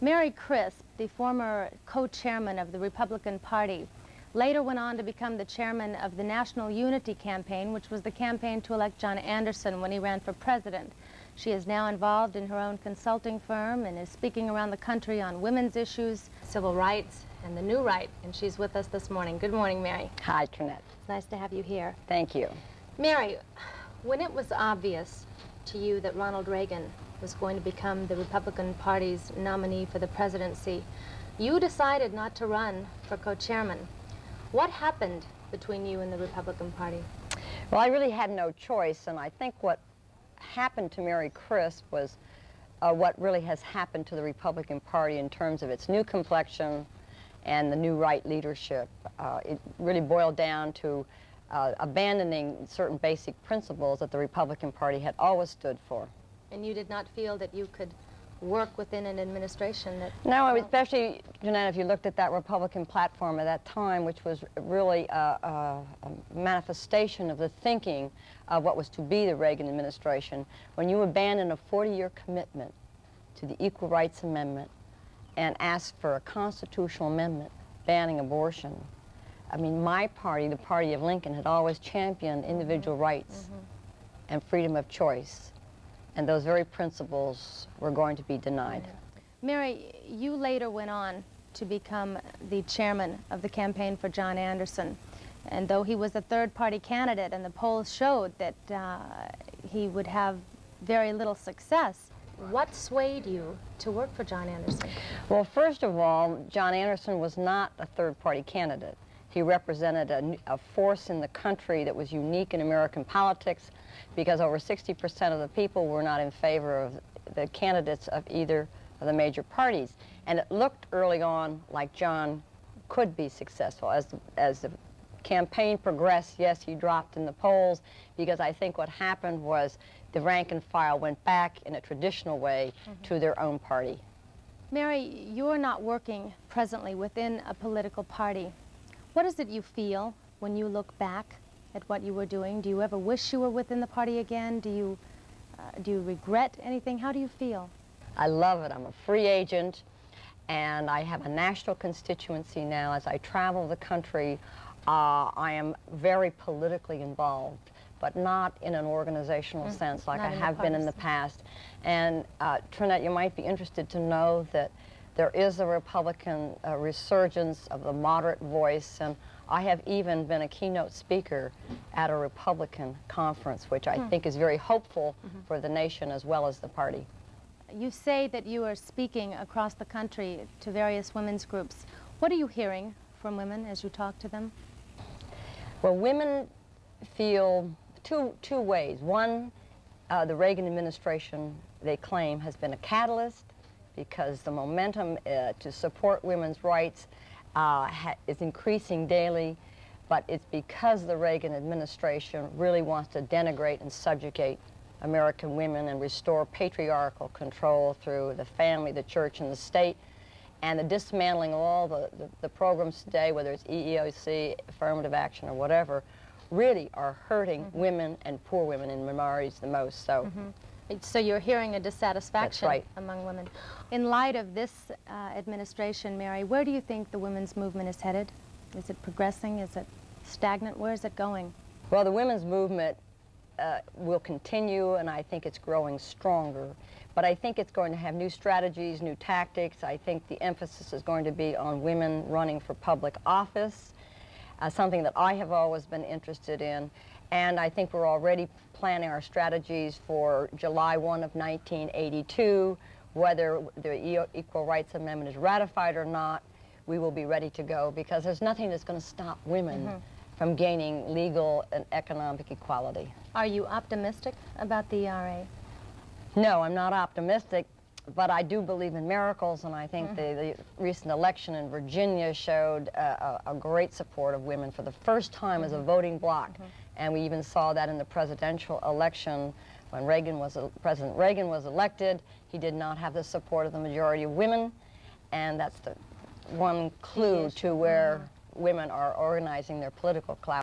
Mary Crisp, the former co-chairman of the Republican Party, later went on to become the chairman of the National Unity Campaign, which was the campaign to elect John Anderson when he ran for president. She is now involved in her own consulting firm and is speaking around the country on women's issues, civil rights, and the new right, and she's with us this morning. Good morning, Mary. Hi, Tranette. It's nice to have you here. Thank you. Mary, when it was obvious to you that Ronald Reagan was going to become the Republican Party's nominee for the presidency, you decided not to run for co-chairman. What happened between you and the Republican Party? Well, I really had no choice, and I think what happened to Mary Crisp was what really has happened to the Republican Party in terms of its new complexion and the new right leadership. It really boiled down to abandoning certain basic principles that the Republican Party had always stood for. And you did not feel that you could work within an administration that... No, especially, Jeanette, if you looked at that Republican platform at that time, which was really a manifestation of the thinking of what was to be the Reagan administration, when you abandon a 40-year commitment to the Equal Rights Amendment and ask for a constitutional amendment banning abortion. I mean, my party, the party of Lincoln, had always championed individual rights and freedom of choice. And those very principles were going to be denied. Mary, you later went on to become the chairman of the campaign for John Anderson. And though he was a third-party candidate and the polls showed that he would have very little success, what swayed you to work for John Anderson? Well, first of all, John Anderson was not a third-party candidate. He represented a force in the country that was unique in American politics, because over 60% of the people were not in favor of the candidates of either of the major parties. And it looked early on like John could be successful. As the campaign progressed, yes, he dropped in the polls, because I think what happened was the rank and file went back in a traditional way to their own party. Mary, you're not working presently within a political party. What is it you feel when you look back at what you were doing? Do you ever wish you were within the party again? Do you regret anything? How do you feel? I love it. I'm a free agent, and I have a national constituency now. As I travel the country, I am very politically involved, but not in an organizational sense like I have been in the past. And Tranette, you might be interested to know that there is a Republican resurgence of the moderate voice, and I have even been a keynote speaker at a Republican conference, which I think is very hopeful for the nation as well as the party. You say that you are speaking across the country to various women's groups. What are you hearing from women as you talk to them? Well, women feel two ways. One, the Reagan administration, they claim, has been a catalyst, because the momentum to support women's rights is increasing daily, but it's because the Reagan administration really wants to denigrate and subjugate American women and restore patriarchal control through the family, the church, and the state. And the dismantling of all the programs today, whether it's EEOC, affirmative action, or whatever, really are hurting women and poor women and minorities the most. So you're hearing a dissatisfaction That's right. among women. In light of this administration, Mary, where do you think the women's movement is headed? Is it progressing? Is it stagnant? Where is it going? Well, the women's movement will continue, and I think it's growing stronger. But I think it's going to have new strategies, new tactics. I think the emphasis is going to be on women running for public office, something that I have always been interested in. And I think we're already planning our strategies for July 1 of 1982. Whether the Equal Rights Amendment is ratified or not, we will be ready to go, because there's nothing that's going to stop women from gaining legal and economic equality. Are you optimistic about the ERA? No, I'm not optimistic, but I do believe in miracles, and I think the recent election in Virginia showed a great support of women for the first time as a voting bloc. And we even saw that in the presidential election when President Reagan was elected. He did not have the support of the majority of women, and that's the one clue to where women are organizing their political clout.